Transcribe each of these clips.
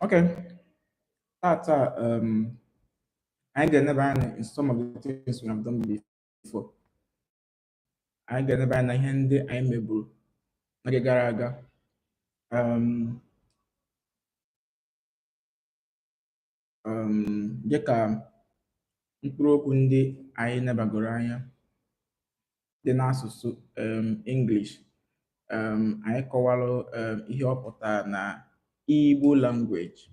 Okay, I get never in some of the things we have done before. I get never na ihe ndị anyị meburu n'oge gara aga. Um, Dịka mkpụrụ okwu ndị anyị nebagoro anya dị n'asụsụ English. Anyị kọwalụ ihe ọ pụtara na Igbo language.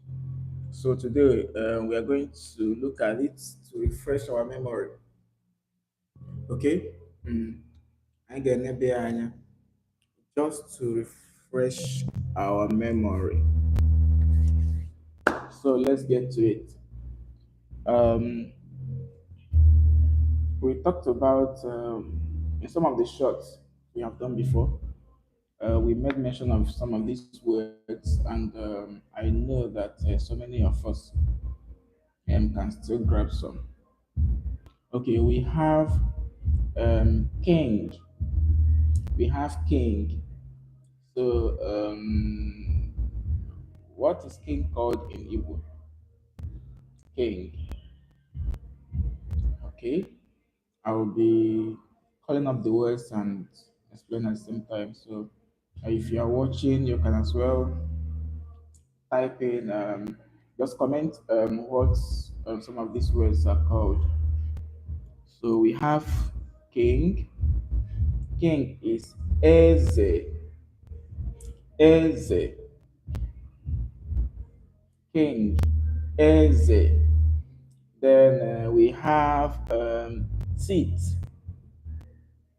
So today we are going to look at it to refresh our memory. Okay? Anyị ga-enebe ya anya just to refresh our memory. So let's get to it. Um, we talked about in some of the shots we have done before. We made mention of some of these words, and I know that so many of us can still grab some. Okay, we have king. We have king. So, what is king called in Igbo? King. Okay, I will be calling up the words and explain at the same time. So, if you are watching, you can as well type in, just comment what some of these words are called. So, we have king. King is Eze. Eze. King. Eze. Then we have teeth.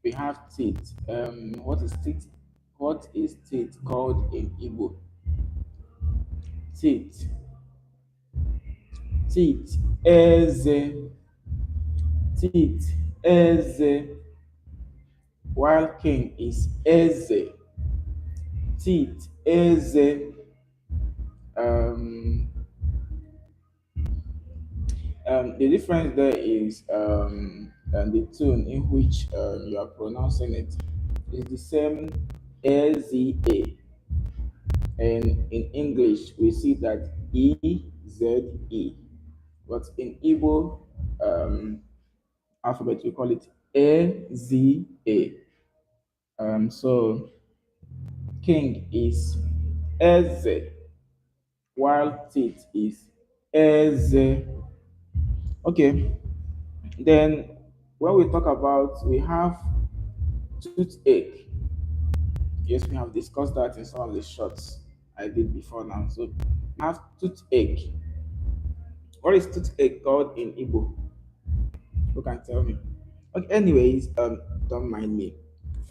We have teeth. What is teeth? What is teeth called in Igbo? Teeth. Teeth. Eze. Teeth. Eze. While king is Eze. Teeth. Eze. Um, the difference there is the tone in which you are pronouncing it is the same Eze. And in English, we see that EZE. But in Igbo alphabet, we call it AZA. So king is Eze, while teeth is Eze. Okay, then when we talk about, we have toothache. Yes, we have discussed that in some of the shots I did before now. So we have toothache. What is toothache called in Igbo? Who can tell me? Okay, anyways, don't mind me.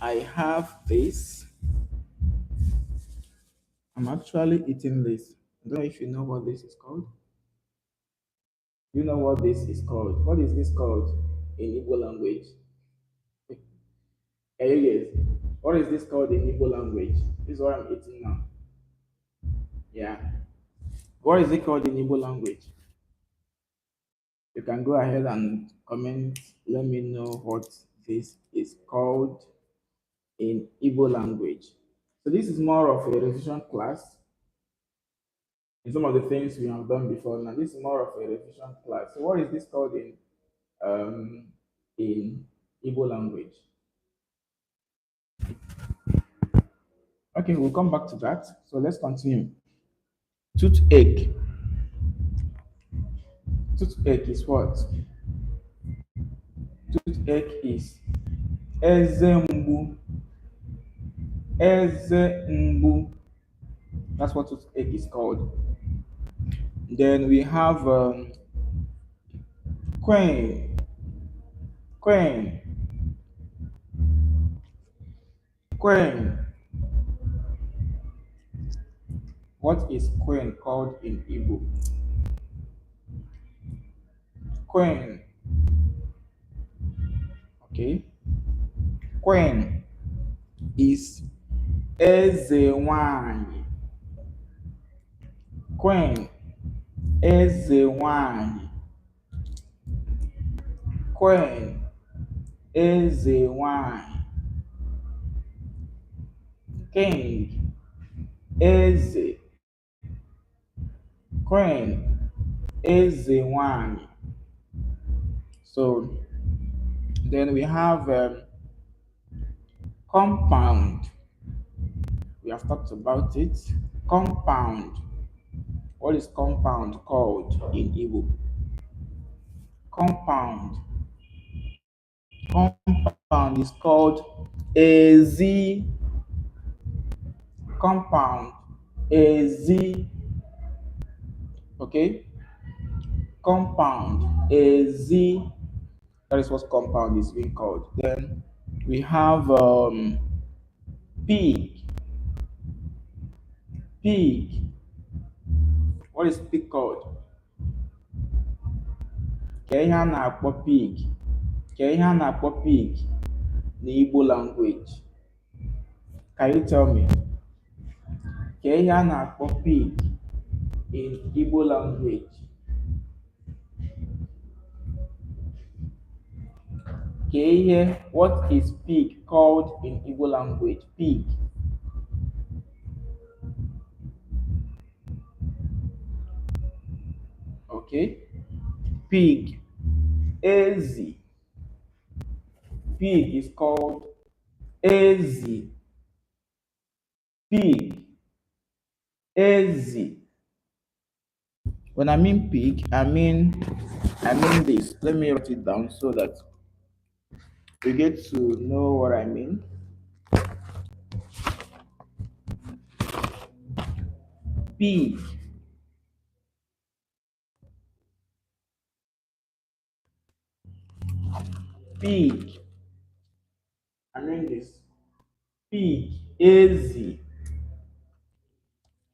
I have this. I'm actually eating this. I don't know if you know what this is called. You know what this is called? What is this called in Igbo language? Yes. What is this called in Igbo language? This is what I'm eating now. Yeah. What is it called in Igbo language? You can go ahead and comment. Let me know what this is called in Igbo language. So this is more of a revision class in some of the things we have done before. Now this is more of a revision class. So what is this called um, in Igbo language? Okay, we'll come back to that. So let's continue. Toothache. Toothache is what? Toothache is ezembu. Ezembu. That's what toothache is called. Then we have queen. Queen. Queen. What is queen called in Igbo? Queen. Okay. Queen is eze nwanyị. Queen. Eze nwanyị. Queen. Eze nwanyị. King. Eze. Queen, eze nwanyị. So then we have compound. We have talked about it. Compound. What is compound called in Igbo? Compound. Compound is called ezi. Compound. Ezi. Okay? Compound. Ezi. That is what compound is being called. Then we have pig. Pig. What is pig called? Ka ihe a na-akpọ pig. Ka ihe a na-akpọ pig na Igbo language. Can you tell me? Ka ihe a na-akpọ pig in Igbo language. Ka ihe, what is pig called in Igbo language? Pig. Okay. Pig. Ezi. Pig is called ezi. Pig. Ezi. When I mean pig, I mean this. Let me write it down so that you get to know what I mean. Pig. Pig. I mean this. Pig. Ezi.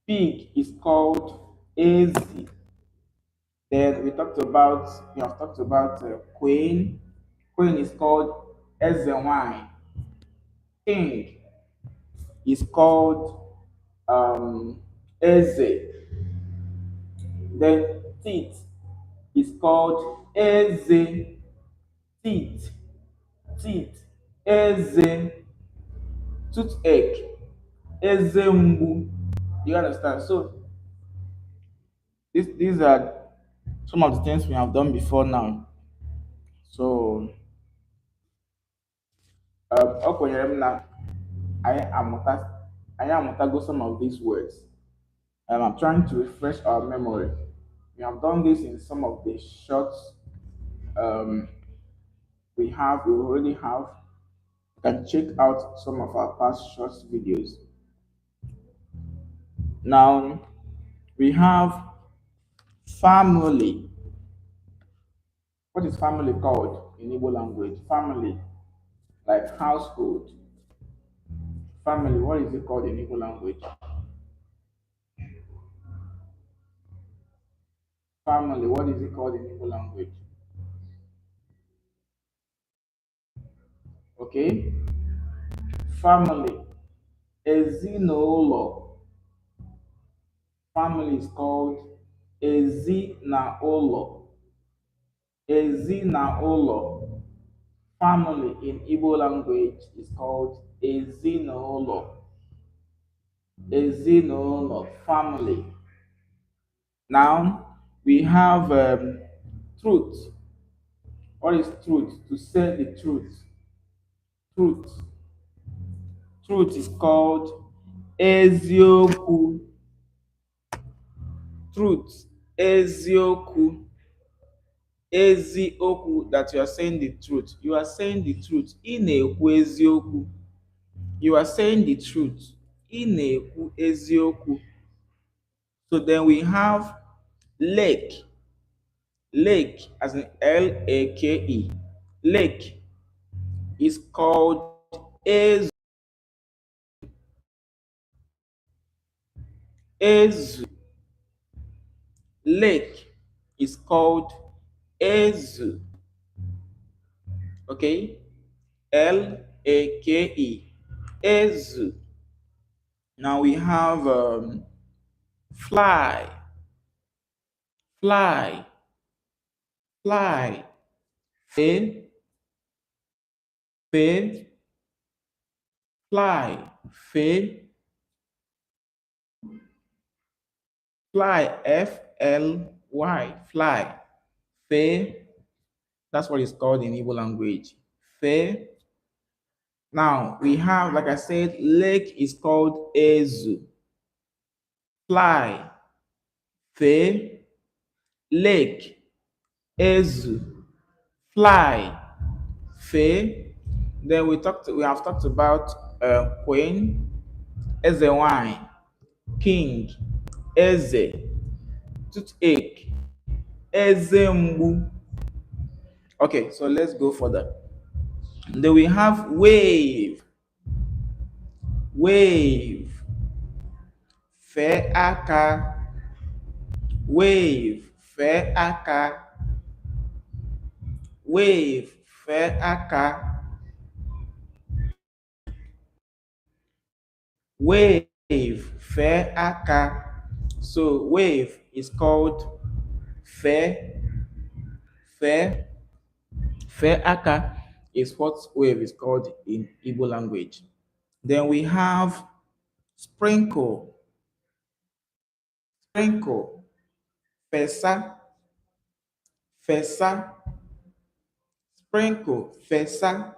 Pig is called ezi. Then we have talked about queen. Queen is called Ezenwai. King is called Eze. Then teeth is called Eze. Teeth. Teeth. Eze. Toothache. Eze mbu. You understand? So these are some of the things we have done before now. So ọ kwenyere m na anyị amụta anyị amụtago some of these words. I'm trying to refresh our memory. We have done this in some of the shorts um, we already have. You can check out some of our past shorts videos. Now we have family. What is family called in Igbo language? Family, like household. Family, what is it called in Igbo language? Family, what is it called in Igbo language? Okay? Family. Ezinụlọ. Family is called Ezinaụlọ. Ezinaụlọ. Family in Igbo language is called Ezinụlọ. Ezinụlọ, family. Now we have truth. What is truth? To say the truth. Truth. Truth is called Ezioku. Truth. Ezioku. Ezioku, that you are saying the truth. You are saying the truth. Inekwu ezioku. You are saying the truth. Inekwu ezioku. So then we have lake. Lake, as in Lake. Lake is called Ezu. Ezu. Lake is called Ezu. Okay? Lake. Ezu. Now we have fly. Fly. Fly. Fe. Fe. Fly. Fe. Fly. Fly, fly. Fe, that's what it's called in Igbo language. Fe. Now we have, like I said, lake is called Ezu. Fly, Fe, lake, Ezu, fly, Fe. Then we have talked about queen, Eze wine, king, Eze, toothache, Eze mbu. Okay, so let's go further. Then we have wave, wave, fe aka, wave, fe aka, wave, fe aka, wave, fe aka. So wave is called fe, fe, fe aka is what wave is called in Igbo language. Then we have sprinkle, sprinkle, fesa, fesa, sprinkle, fesa,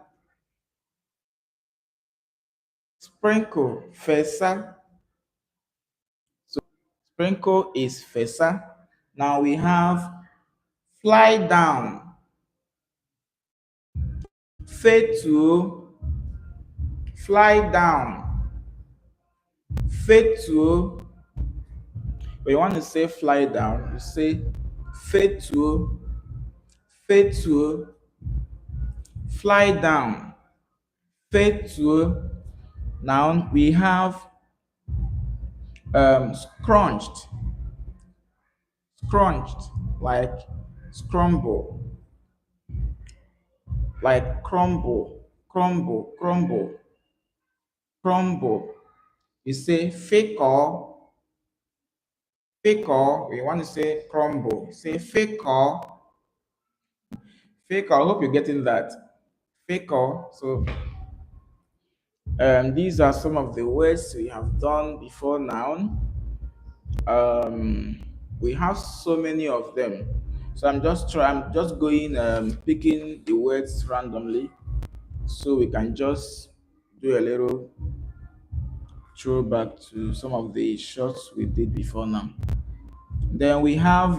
sprinkle, fesa. So sprinkle is fesa. Now we have fly down, fetu, fly down, fetu. When you want to say fly down, you say fetu, fetu, fly down, fetu. Now we have scrunched, scrunched, like scramble, like crumble, crumble, crumble, crumble. You say fickle, fickle. We want to say crumble. Say fickle, fickle. I hope you're getting that. Fickle. So these are some of the words we have done before now. Um, we have so many of them. So I'm just going picking the words randomly, so we can just do a little throwback to some of the shots we did before now. Then we have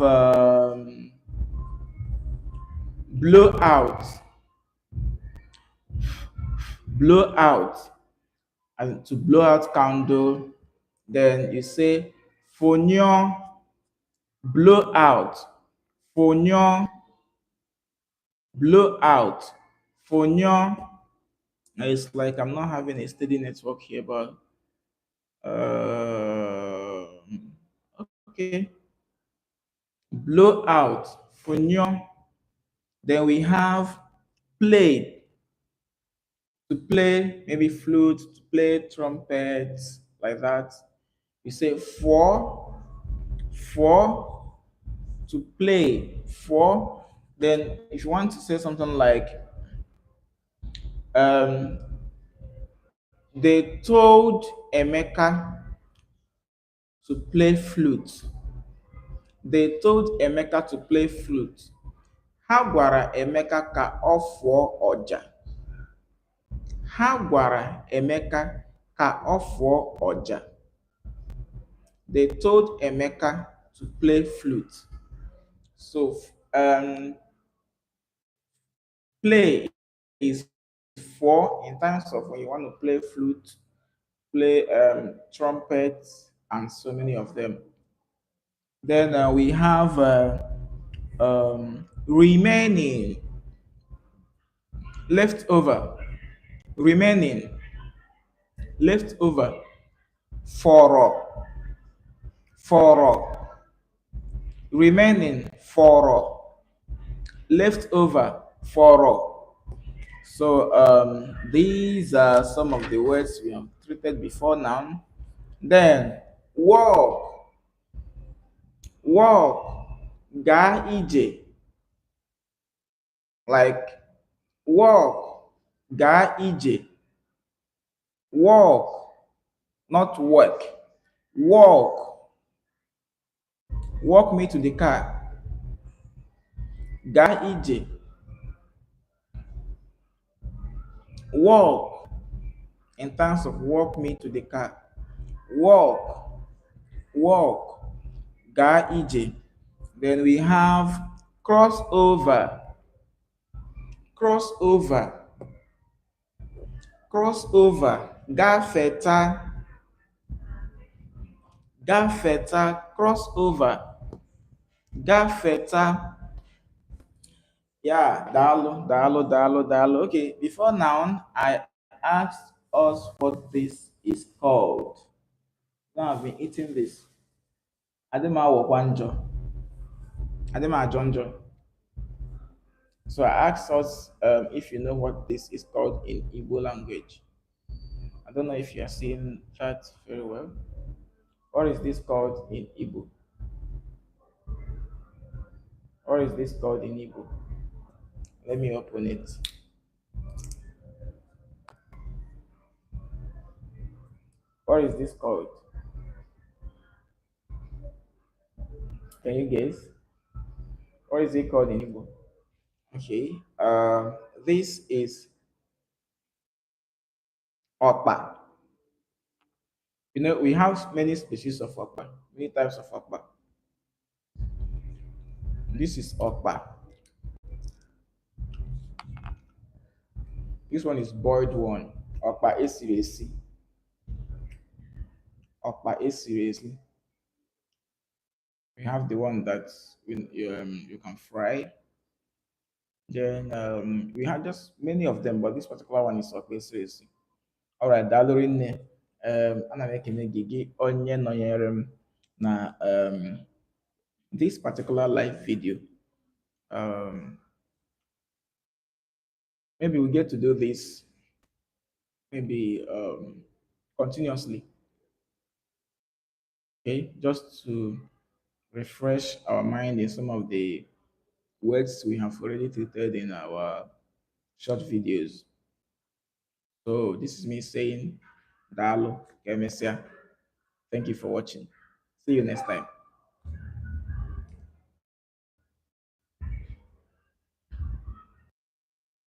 blow out, blow out, and to blow out candle. Then you say fonyo, blow out, fonyo, blow out, fonyo. It's like I'm not having a steady network here, but okay. Blow out, fonyo. Then we have play, to play maybe flute, to play trumpet, like that. You say for, to play, for. Then if you want to say something like, um, they told Emeka to play flute. They told Emeka to play flute. Ha gwara Emeka ka ọ fụọ ọja. Ha gwara Emeka ka ọ fụọ ọja. They told Emeka to play flute. So play is for, in terms of when you want to play flute, play trumpet, and so many of them. Then we have remaining, leftover, remaining, leftover, for, remaining, for, leftover, for. So these are some of the words we have treated before now. Then walk, walk, ga ije, like walk, ga ije, walk, not work, walk, Walk me to the car. Ga ije. Walk in terms of walk me to the car. Walk, walk. Ga ije. Then we have crossover. Crossover. Crossover. Gafeta. Gafeta. Crossover. Gafeta. Yeah, dalo, dalo, dalo, dalo. Okay, before now, I asked us what this is called. Now I've been eating this. Adema wakwanjo. Adema jonjo. So I asked us if you know what this is called in Igbo language. I don't know if you are seeing that very well. What is this called in Igbo? What is this called in Igbo? Let me open it. What is this called? Can you guess? What is it called in Igbo? Okay. This is okpa. You know, we have many species of okpa, many types of okpa. This is okpa. This one is boiled one. Okpa esiresi. Okpa esiresi. We have the one that you can fry. Then we have just many of them, but this particular one is okpa esiresi. All right, Dalorinne. Ana m ekene gị gị onye nọnyere m na this particular live video. Um, maybe we get to do this maybe continuously, okay, just to refresh our mind in some of the words we have already treated in our short videos. So this is me saying Dalo Kemesia. Thank you for watching. See you next time.